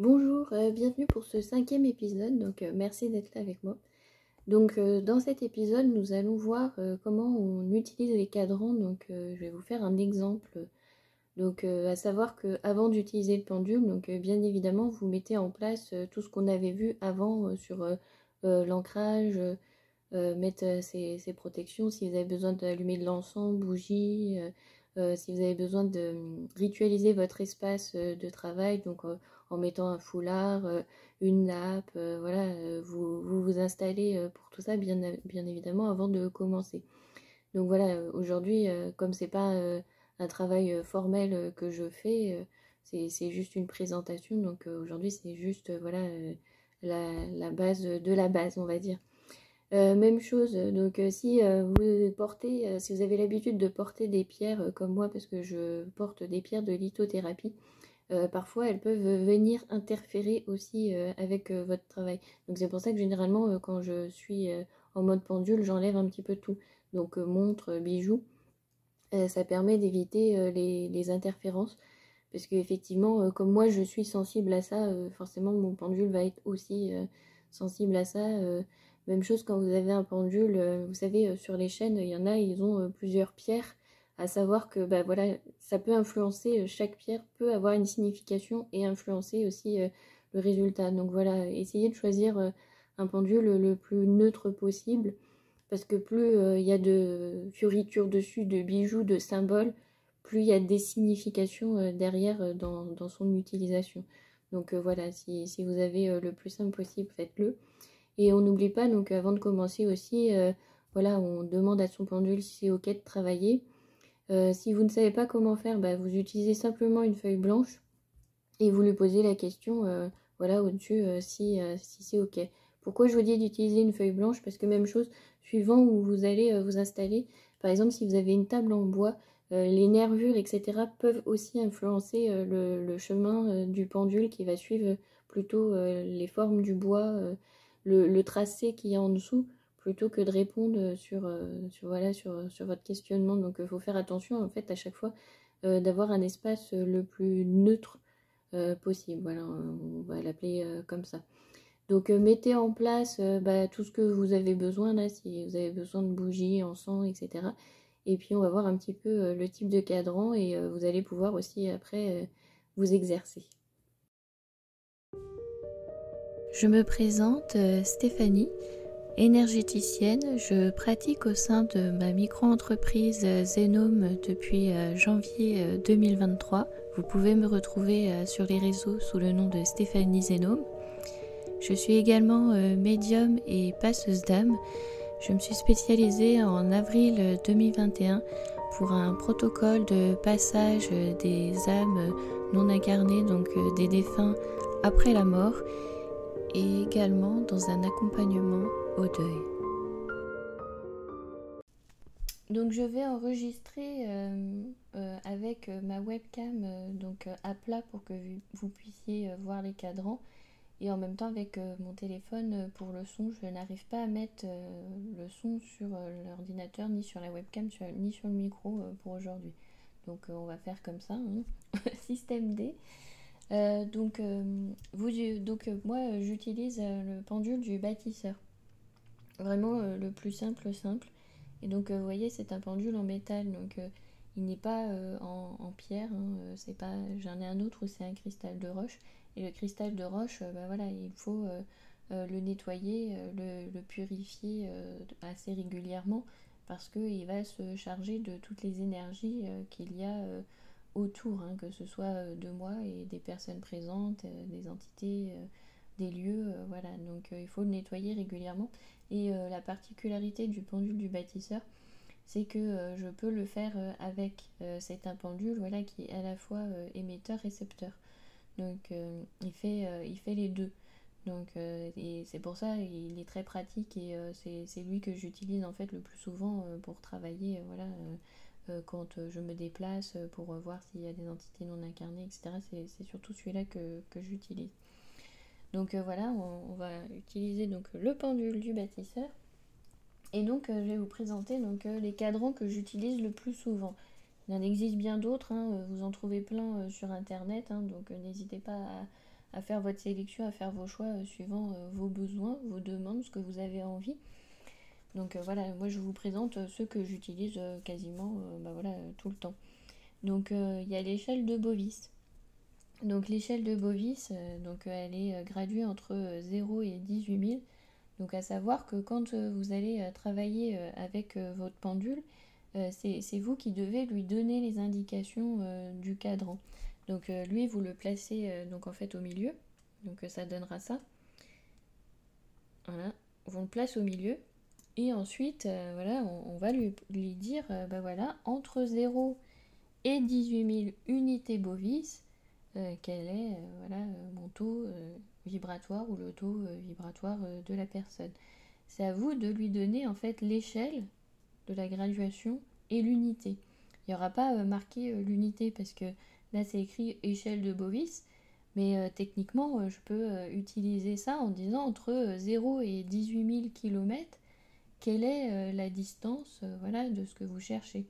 Bonjour, bienvenue pour ce 5e épisode, merci d'être là avec moi. Dans cet épisode, nous allons voir comment on utilise les cadrans. Je vais vous faire un exemple. À savoir qu'avant d'utiliser le pendule, bien évidemment, vous mettez en place tout ce qu'on avait vu avant sur l'ancrage, mettre ses protections, si vous avez besoin d'allumer de l'encens, bougies, si vous avez besoin de ritualiser votre espace de travail, en mettant un foulard, une nappe, voilà, vous installez pour tout ça bien évidemment avant de commencer. Donc voilà, aujourd'hui, comme c'est pas un travail formel que je fais, c'est juste une présentation. Aujourd'hui, c'est juste voilà la base de la base, on va dire. Même chose, si vous portez, si vous avez l'habitude de porter des pierres comme moi, parce que je porte des pierres de lithothérapie, parfois elles peuvent venir interférer aussi avec votre travail. Donc c'est pour ça que généralement quand je suis en mode pendule, j'enlève un petit peu tout. Montre, bijoux, ça permet d'éviter les interférences. Parce qu'effectivement, comme moi je suis sensible à ça, forcément mon pendule va être aussi sensible à ça. Même chose quand vous avez un pendule, vous savez, sur les chaînes, il y en a, ils ont plusieurs pierres, à savoir que bah, voilà, ça peut influencer, chaque pierre peut avoir une signification et influencer aussi le résultat. Donc voilà, essayez de choisir un pendule le plus neutre possible, parce que plus il y a de fioritures dessus, de bijoux, de symboles, plus il y a des significations derrière dans son utilisation. Voilà, si vous avez le plus simple possible, faites-le. Et on n'oublie pas, avant de commencer aussi, voilà, on demande à son pendule si c'est ok de travailler. Si vous ne savez pas comment faire, bah, vous utilisez simplement une feuille blanche et vous lui posez la question, voilà, au-dessus, si c'est ok. Pourquoi je vous dis d'utiliser une feuille blanche? Parce que même chose, suivant où vous allez vous installer, par exemple, si vous avez une table en bois, les nervures, etc., peuvent aussi influencer le chemin du pendule qui va suivre plutôt les formes du bois, le tracé qu'il y a en dessous, plutôt que de répondre sur votre questionnement. Il faut faire attention, en fait, à chaque fois, d'avoir un espace le plus neutre possible. Voilà, on va l'appeler comme ça. Mettez en place bah, tout ce que vous avez besoin là, si vous avez besoin de bougies, encens, etc. Et puis on va voir un petit peu le type de cadran et vous allez pouvoir aussi après vous exercer. Je me présente Stéphanie, énergéticienne. Je pratique au sein de ma micro-entreprise Zenome depuis janvier 2023. Vous pouvez me retrouver sur les réseaux sous le nom de Stéphanie Zenome. Je suis également médium et passeuse d'âme. Je me suis spécialisée en avril 2021 pour un protocole de passage des âmes non incarnées, des défunts après la mort, et également dans un accompagnement au deuil. Donc je vais enregistrer avec ma webcam à plat pour que vous puissiez voir les cadrans. Et en même temps avec mon téléphone pour le son, je n'arrive pas à mettre le son sur l'ordinateur, ni sur la webcam, ni sur le micro pour aujourd'hui. On va faire comme ça, hein. Système D. Moi j'utilise le pendule du bâtisseur. Vraiment le plus simple. Et vous voyez, c'est un pendule en métal, il n'est pas en pierre, hein, c'est pas, j'en ai un autre où c'est un cristal de roche. Et le cristal de roche, bah voilà, il faut le nettoyer, le purifier assez régulièrement, parce qu'il va se charger de toutes les énergies qu'il y a autour, hein, que ce soit de moi et des personnes présentes, des entités, des lieux, voilà. Il faut le nettoyer régulièrement. Et la particularité du pendule du bâtisseur, c'est que je peux le faire avec. C'est un pendule, voilà, qui est à la fois émetteur-récepteur. Il fait les deux. Et c'est pour ça il est très pratique et c'est lui que j'utilise en fait le plus souvent pour travailler, voilà, quand je me déplace pour voir s'il y a des entités non incarnées, etc. C'est surtout celui-là que j'utilise. Voilà, on va utiliser le pendule du bâtisseur. Et je vais vous présenter les cadrans que j'utilise le plus souvent. Il en existe bien d'autres, hein, vous en trouvez plein sur internet, hein, n'hésitez pas à faire votre sélection, à faire vos choix suivant vos besoins, vos demandes, ce que vous avez envie. Donc voilà, moi je vous présente ceux que j'utilise quasiment voilà, tout le temps. Donc il y a l'échelle de Bovis. Donc l'échelle de Bovis, elle est graduée entre 0 et 18 000. Donc à savoir que quand vous allez travailler avec votre pendule, c'est vous qui devez lui donner les indications du cadran. Donc lui, vous le placez donc en fait au milieu. Donc ça donnera ça. Voilà, on le place au milieu. Et ensuite, voilà, on va lui dire, voilà, entre 0 et 18 000 unités Bovis, quel est voilà, mon taux vibratoire ou le taux vibratoire de la personne. C'est à vous de lui donner en fait l'échelle de la graduation et l'unité. Il n'y aura pas marqué l'unité parce que là c'est écrit échelle de Bovis, mais techniquement je peux utiliser ça en disant entre 0 et 18 000 km, quelle est la distance voilà, de ce que vous cherchez.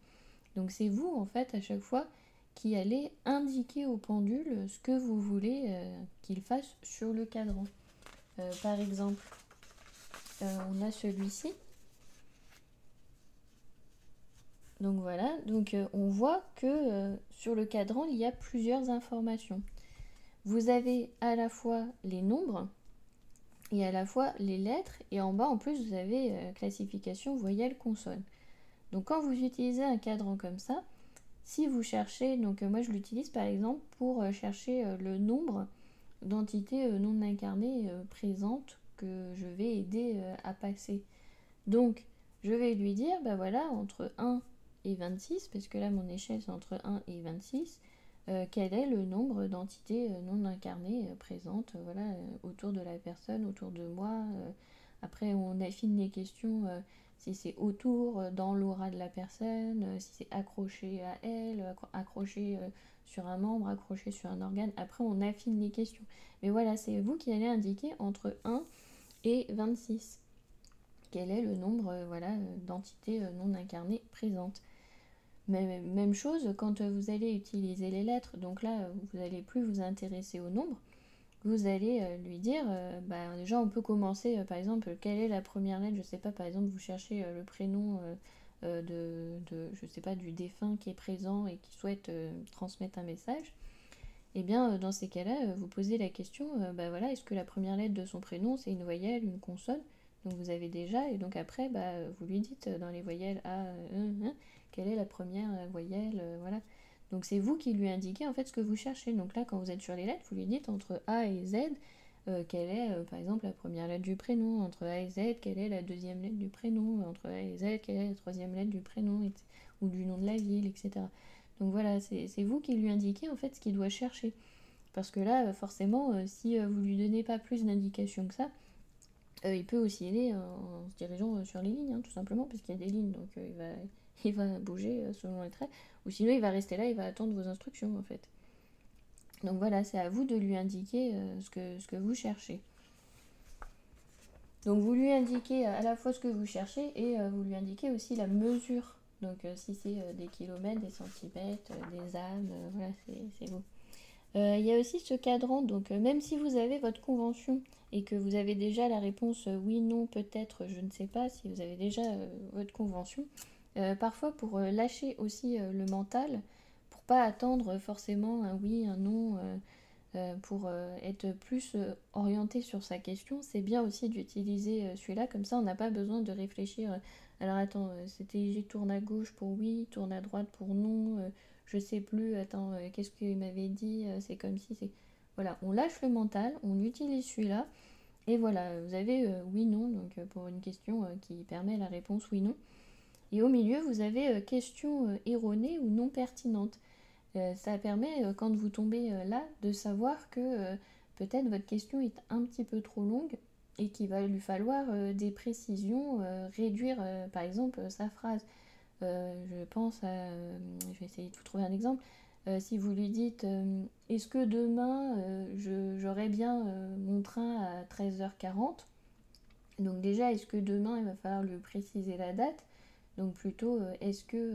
Donc c'est vous en fait à chaque fois qui allez indiquer au pendule ce que vous voulez qu'il fasse sur le cadran. Par exemple, on a celui-ci. Donc voilà, donc on voit que sur le cadran, il y a plusieurs informations. Vous avez à la fois les nombres et à la fois les lettres, et en bas en plus vous avez classification voyelle consonne. Donc quand vous utilisez un cadran comme ça, si vous cherchez, donc moi je l'utilise par exemple pour chercher le nombre d'entités non incarnées présentes que je vais aider à passer. Donc je vais lui dire, voilà, entre 1 et 26, parce que là mon échelle c'est entre 1 et 26, quel est le nombre d'entités non incarnées présentes voilà, autour de la personne, autour de moi. Après on affine les questions si c'est autour, dans l'aura de la personne, si c'est accroché à elle, accroché sur un membre, accroché sur un organe. Après on affine les questions. Mais voilà, c'est vous qui allez indiquer entre 1 et 26 quel est le nombre voilà, d'entités non incarnées présentes. Même chose quand vous allez utiliser les lettres, donc là vous n'allez plus vous intéresser au nombre, vous allez lui dire, déjà on peut commencer par exemple quelle est la première lettre, je sais pas, par exemple vous cherchez le prénom je sais pas, du défunt qui est présent et qui souhaite transmettre un message. Et bien dans ces cas-là, vous posez la question, voilà, est-ce que la première lettre de son prénom c'est une voyelle, une consonne? Donc vous avez déjà, et donc après vous lui dites dans les voyelles A, quelle est la première voyelle, voilà. Donc c'est vous qui lui indiquez en fait ce que vous cherchez. Donc là quand vous êtes sur les lettres, vous lui dites entre A et Z, quelle est par exemple la première lettre du prénom, entre A et Z, quelle est la deuxième lettre du prénom, entre A et Z, quelle est la troisième lettre du prénom, ou du nom de la ville, etc. Donc voilà, c'est vous qui lui indiquez en fait ce qu'il doit chercher. Parce que là, forcément, si vous lui donnez pas plus d'indications que ça, il peut osciller en se dirigeant sur les lignes, tout simplement, parce qu'il y a des lignes, donc il va bouger selon les traits, ou sinon il va rester là, il va attendre vos instructions en fait. Donc voilà, c'est à vous de lui indiquer ce que vous cherchez. Donc vous lui indiquez à la fois ce que vous cherchez et vous lui indiquez aussi la mesure. Donc si c'est des kilomètres, des centimètres, des âmes, voilà, c'est vous. Il y a aussi ce cadran, donc même si vous avez votre convention et que vous avez déjà la réponse oui, non, peut-être, je ne sais pas, si vous avez déjà votre convention, parfois pour lâcher aussi le mental, pour pas attendre forcément un oui, un non, pour être plus orienté sur sa question, c'est bien aussi d'utiliser celui-là, comme ça on n'a pas besoin de réfléchir. Alors attends, c'était J tourne à gauche pour oui, tourne à droite pour non, je sais plus, attends, qu'est-ce qu'il m'avait dit, c'est comme si, c'est... Voilà, on lâche le mental, on utilise celui-là, et voilà, vous avez oui, non, donc pour une question qui permet la réponse oui, non. Et au milieu, vous avez question erronée ou non pertinente. Ça permet, quand vous tombez là, de savoir que peut-être votre question est un petit peu trop longue et qu'il va lui falloir des précisions, réduire par exemple sa phrase. Je pense à... je vais essayer de vous trouver un exemple. Si vous lui dites est-ce que demain j'aurai bien mon train à 13h40 ? Donc déjà, est-ce que demain il va falloir lui préciser la date ? Donc plutôt, est-ce que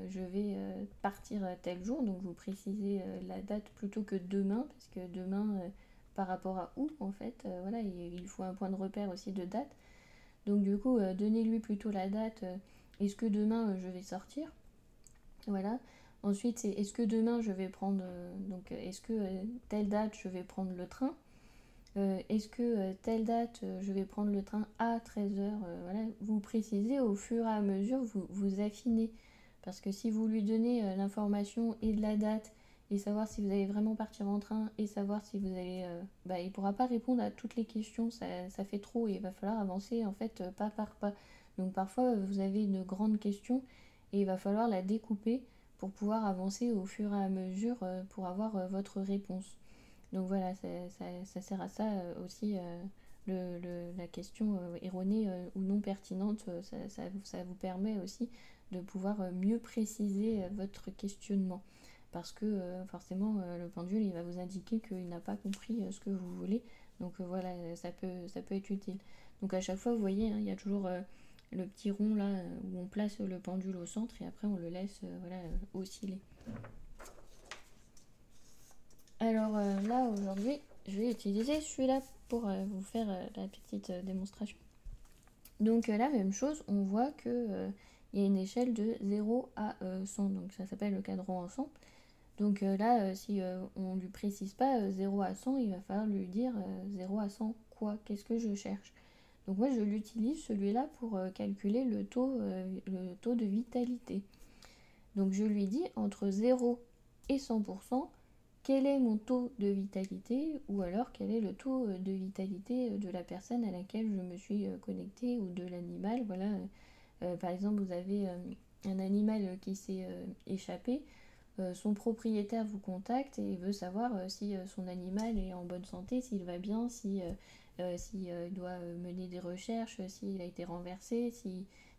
je vais partir tel jour ? Donc vous précisez la date plutôt que demain, parce que demain, par rapport à où en fait, voilà, il faut un point de repère aussi de date. Donc du coup, donnez-lui plutôt la date, est-ce que demain je vais sortir? Voilà. Ensuite, c'est est-ce que demain je vais prendre, donc est-ce que telle date je vais prendre le train? Est-ce que telle date je vais prendre le train à 13h? Voilà. Vous précisez au fur et à mesure, vous affinez. Parce que si vous lui donnez l'information et de la date, et savoir si vous allez vraiment partir en train, et savoir si vous allez... il ne pourra pas répondre à toutes les questions, ça fait trop, et il va falloir avancer en fait pas par pas. Donc parfois vous avez une grande question, et il va falloir la découper pour pouvoir avancer au fur et à mesure pour avoir votre réponse. Donc voilà, ça sert à ça aussi, la question erronée ou non pertinente, ça vous permet aussi de pouvoir mieux préciser votre questionnement. Parce que forcément, le pendule, il va vous indiquer qu'il n'a pas compris ce que vous voulez. Donc voilà, ça peut être utile. Donc à chaque fois, vous voyez, hein, il y a toujours le petit rond là où on place le pendule au centre et après on le laisse voilà, osciller. Alors là, aujourd'hui, je vais utiliser celui-là pour vous faire la petite démonstration. Donc la même chose, on voit que il y a une échelle de 0 à 100, donc ça s'appelle le cadran en 100. Donc là, si on ne lui précise pas 0 à 100, il va falloir lui dire 0 à 100 quoi? Qu'est-ce que je cherche? Donc moi, je l'utilise celui-là pour calculer le taux de vitalité. Donc je lui dis entre 0 et 100%, quel est mon taux de vitalité, ou alors quel est le taux de vitalité de la personne à laquelle je me suis connectée, ou de l'animal. Voilà. Par exemple, vous avez un animal qui s'est échappé, son propriétaire vous contacte et veut savoir si son animal est en bonne santé, s'il va bien, si doit mener des recherches, s'il a été renversé,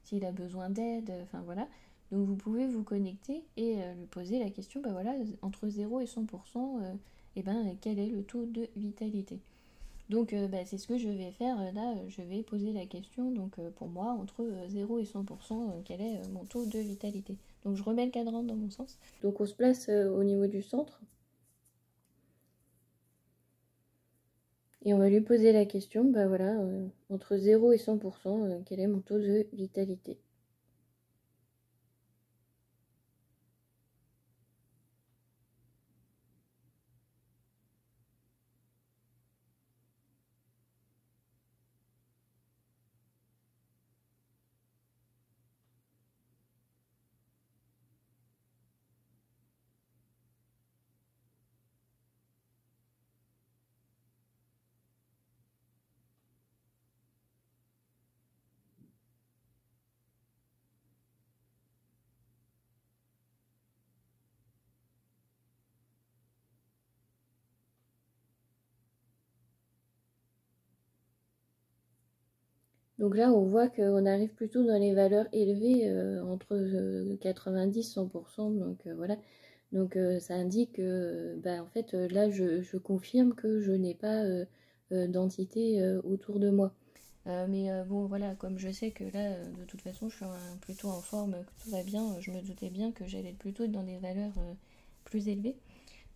s'il a besoin d'aide, enfin voilà. Donc vous pouvez vous connecter et lui poser la question, voilà, entre 0 et 100%, quel est le taux de vitalité? Donc c'est ce que je vais faire là, je vais poser la question, donc pour moi, entre 0 et 100%, quel est mon taux de vitalité? Donc je remets le cadran dans mon sens. Donc on se place au niveau du centre. Et on va lui poser la question, voilà, entre 0 et 100%, quel est mon taux de vitalité? Donc là, on voit qu'on arrive plutôt dans les valeurs élevées, entre 90-100%. Donc voilà. Donc ça indique que, en fait, là, je confirme que je n'ai pas d'entité autour de moi. Mais bon, voilà, comme je sais que là, de toute façon, je suis plutôt en forme, que tout va bien, je me doutais bien que j'allais plutôt dans des valeurs plus élevées.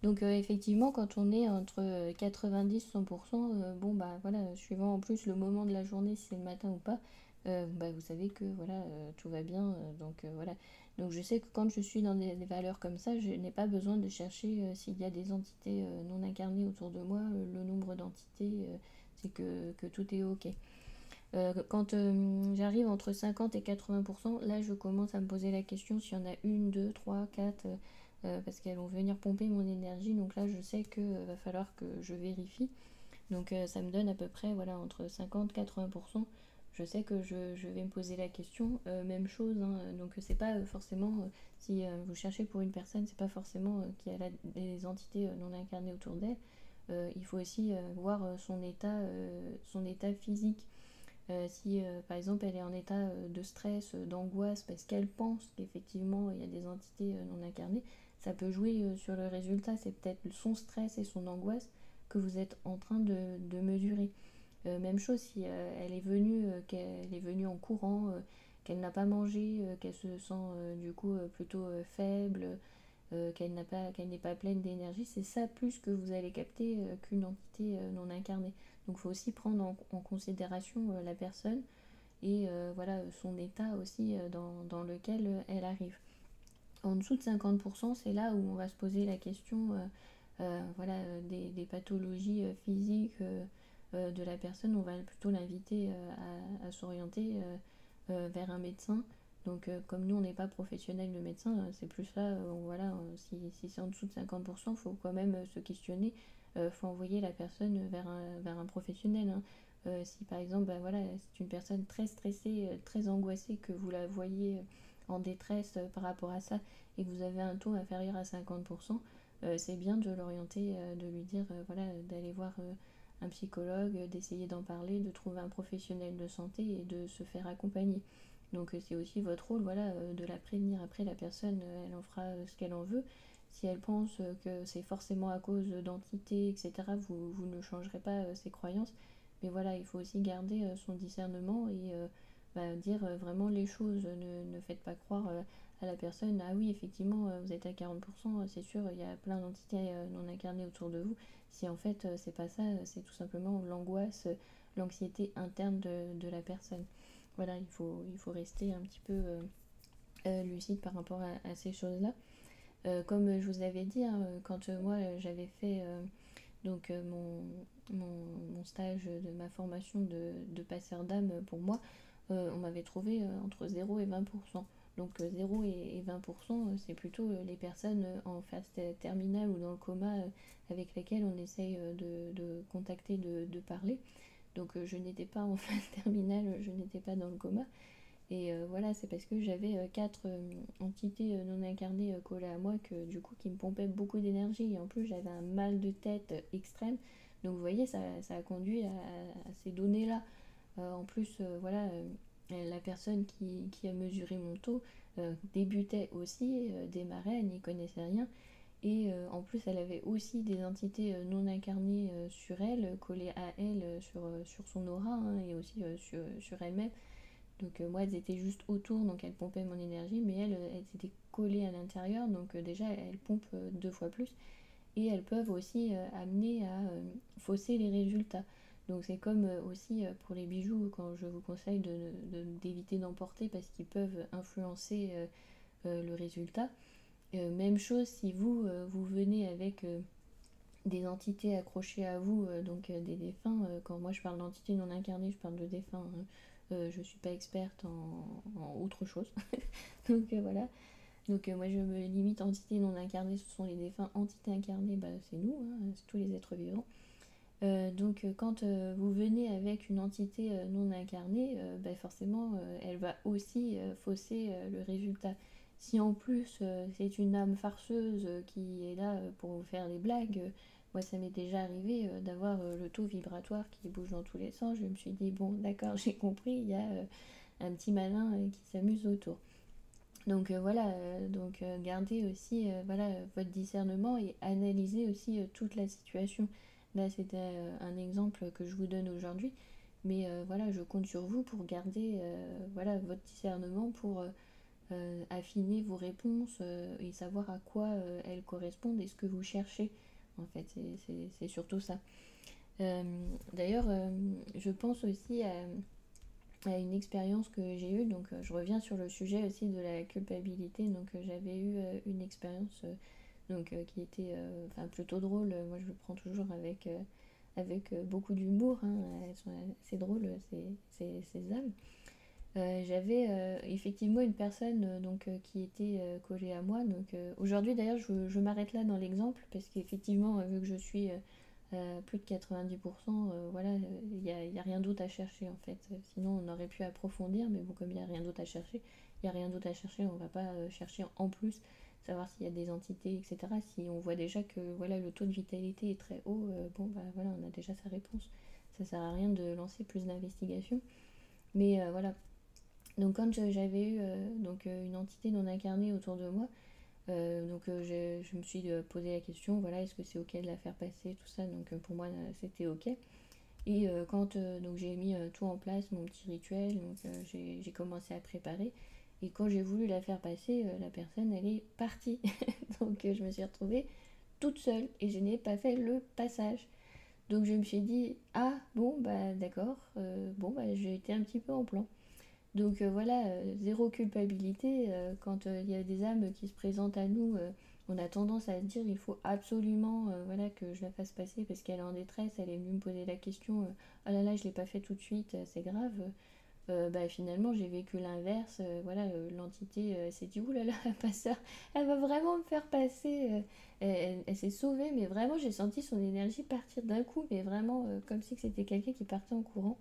Donc effectivement, quand on est entre 90-100%, voilà, suivant en plus le moment de la journée, si c'est le matin ou pas, vous savez que voilà, tout va bien. Donc voilà. Donc je sais que quand je suis dans des valeurs comme ça, je n'ai pas besoin de chercher s'il y a des entités non incarnées autour de moi. Le nombre d'entités, c'est que tout est ok. Quand j'arrive entre 50 et 80%, là je commence à me poser la question s'il y en a une, deux, trois, quatre, parce qu'elles vont venir pomper mon énergie. Donc là je sais qu'il va falloir que je vérifie. Donc ça me donne à peu près voilà, entre 50 et 80%. Je sais que je vais me poser la question. Même chose, hein, donc c'est pas forcément, si vous cherchez pour une personne, c'est pas forcément qu'il y a des entités non incarnées autour d'elle. Il faut aussi voir son état physique. Si par exemple elle est en état de stress, d'angoisse, parce qu'elle pense qu'effectivement il y a des entités non incarnées, ça peut jouer sur le résultat. C'est peut-être son stress et son angoisse que vous êtes en train de mesurer. Même chose si qu'elle est venue en courant, qu'elle n'a pas mangé, qu'elle se sent du coup plutôt faible, qu'elle n'est pas pleine d'énergie, c'est ça plus que vous allez capter qu'une entité non incarnée. Donc il faut aussi prendre en considération la personne et voilà son état aussi dans lequel elle arrive. En dessous de 50%, c'est là où on va se poser la question voilà, des pathologies physiques de la personne. On va plutôt l'inviter à s'orienter vers un médecin. Donc comme nous on n'est pas professionnel de médecin, c'est plus là, voilà, si c'est en dessous de 50%, il faut quand même se questionner, faut envoyer la personne vers un professionnel. Hein. Si par exemple, bah, voilà, c'est une personne très stressée, très angoissée, que vous la voyez en détresse par rapport à ça, et que vous avez un taux inférieur à 50%, c'est bien de l'orienter, de lui dire voilà, d'aller voir un psychologue, d'essayer d'en parler, de trouver un professionnel de santé et de se faire accompagner. Donc c'est aussi votre rôle, voilà, de la prévenir. Après, la personne, elle en fera ce qu'elle en veut. Si elle pense que c'est forcément à cause d'entités, etc., vous ne changerez pas ses croyances. Mais voilà, il faut aussi garder son discernement et bah, dire vraiment les choses. Ne faites pas croire à la personne, ah oui, effectivement, vous êtes à 40%, c'est sûr, il y a plein d'entités non incarnées autour de vous. Si en fait, c'est pas ça, c'est tout simplement l'angoisse, l'anxiété interne de la personne. Voilà, il faut rester un petit peu lucide par rapport à ces choses-là. Comme je vous avais dit, hein, quand moi j'avais fait donc mon stage de ma formation de passeur d'âme pour moi, on m'avait trouvé entre 0 et 20%. Donc 0 et 20%, c'est plutôt les personnes en phase terminale ou dans le coma avec lesquelles on essaye de contacter, de parler. Donc je n'étais pas en phase terminale, je n'étais pas dans le coma. Et voilà, c'est parce que j'avais 4 entités non incarnées collées à moi que du coup qui me pompaient beaucoup d'énergie. Et en plus j'avais un mal de tête extrême. Donc vous voyez, ça a conduit à ces données-là. En plus, voilà, la personne qui a mesuré mon taux débutait aussi, démarrait, elle n'y connaissait rien. Et en plus, elle avait aussi des entités non incarnées sur elle, collées à elle, sur son aura, hein, et aussi sur elle-même. Donc moi, elles étaient juste autour, donc elles pompaient mon énergie, mais elles étaient collées à l'intérieur, donc déjà, elles pompent 2 fois plus. Et elles peuvent aussi amener à fausser les résultats. Donc c'est comme aussi pour les bijoux, quand je vous conseille d'éviter d'emporter parce qu'ils peuvent influencer le résultat. Même chose si vous venez avec des entités accrochées à vous, donc des défunts. Quand moi je parle d'entités non incarnées, je parle de défunts. Hein. Je ne suis pas experte en autre chose. Donc voilà. Donc moi je me limite à entités non incarnées, ce sont les défunts. Entités incarnées, bah, c'est nous, hein, c'est tous les êtres vivants. Donc quand vous venez avec une entité non incarnée, bah, forcément elle va aussi fausser le résultat. Si en plus c'est une âme farceuse qui est là pour vous faire des blagues, moi ça m'est déjà arrivé d'avoir le taux vibratoire qui bouge dans tous les sens. Je me suis dit bon d'accord, j'ai compris, il y a un petit malin qui s'amuse autour. Donc voilà, donc gardez aussi voilà, votre discernement et analysez aussi toute la situation. Là c'était un exemple que je vous donne aujourd'hui, mais voilà, je compte sur vous pour garder voilà, votre discernement pour affiner vos réponses et savoir à quoi elles correspondent et ce que vous cherchez. En fait, c'est surtout ça. D'ailleurs, je pense aussi à une expérience que j'ai eue, donc je reviens sur le sujet aussi de la culpabilité. Donc j'avais eu une expérience donc qui était plutôt drôle. Moi je le prends toujours avec beaucoup d'humour, hein. Elles sont assez drôles ces âmes. J'avais effectivement une personne donc qui était collée à moi. Donc aujourd'hui d'ailleurs je m'arrête là dans l'exemple parce qu'effectivement vu que je suis plus de 90%, voilà, il y a rien d'autre à chercher en fait. Sinon on aurait pu approfondir, mais bon, comme il n'y a rien d'autre à chercher, il n'y a rien d'autre à chercher, on ne va pas chercher en plus, savoir s'il y a des entités, etc. Si on voit déjà que voilà, le taux de vitalité est très haut, bon bah voilà, on a déjà sa réponse. Ça sert à rien de lancer plus d'investigation. Mais voilà. Donc quand j'avais eu donc, une entité non incarnée autour de moi, donc je me suis posé la question, voilà, est-ce que c'est ok de la faire passer, tout ça. Donc pour moi c'était ok. Et quand donc j'ai mis tout en place, mon petit rituel, donc j'ai commencé à préparer. Et quand j'ai voulu la faire passer, la personne elle est partie. Donc je me suis retrouvée toute seule et je n'ai pas fait le passage. Donc je me suis dit, ah bon bah d'accord, bon bah j'ai été un petit peu en plan. Donc voilà, zéro culpabilité. Quand il y a des âmes qui se présentent à nous, on a tendance à se dire il faut absolument voilà, que je la fasse passer parce qu'elle est en détresse, elle est venue me poser la question, ah là là je l'ai pas fait tout de suite, c'est grave. Bah, finalement j'ai vécu l'inverse, voilà, l'entité s'est dit oulala, pas ça, elle va vraiment me faire passer, elle s'est sauvée, mais vraiment j'ai senti son énergie partir d'un coup, mais vraiment comme si c'était quelqu'un qui partait en courant.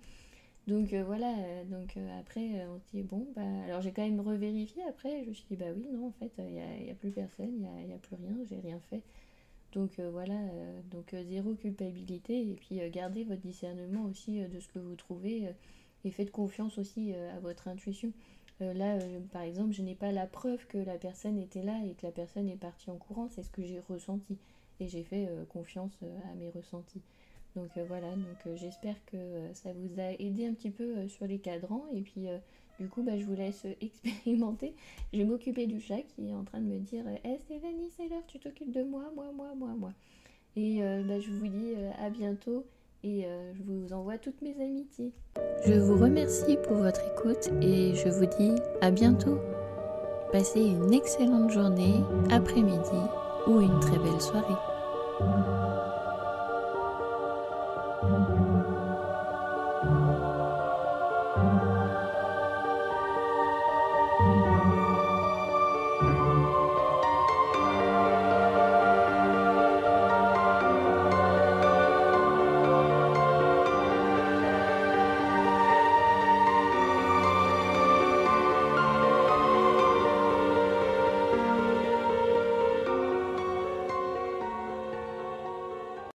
Donc voilà, donc après on se dit bon, bah alors j'ai quand même revérifié après, je me suis dit bah oui, non, en fait, y a plus personne, y a plus rien, j'ai rien fait. Donc voilà, donc zéro culpabilité et puis gardez votre discernement aussi de ce que vous trouvez et faites confiance aussi à votre intuition. Là, par exemple, je n'ai pas la preuve que la personne était là et que la personne est partie en courant, c'est ce que j'ai ressenti et j'ai fait confiance à mes ressentis. Donc voilà, donc j'espère que ça vous a aidé un petit peu sur les cadrans et puis du coup bah, je vous laisse expérimenter. Je vais m'occuper du chat qui est en train de me dire hey, Stéphanie, c'est l'heure, tu t'occupes de moi, moi. Et bah, je vous dis à bientôt et je vous envoie toutes mes amitiés. Je vous remercie pour votre écoute et je vous dis à bientôt. Passez une excellente journée, après-midi ou une très belle soirée.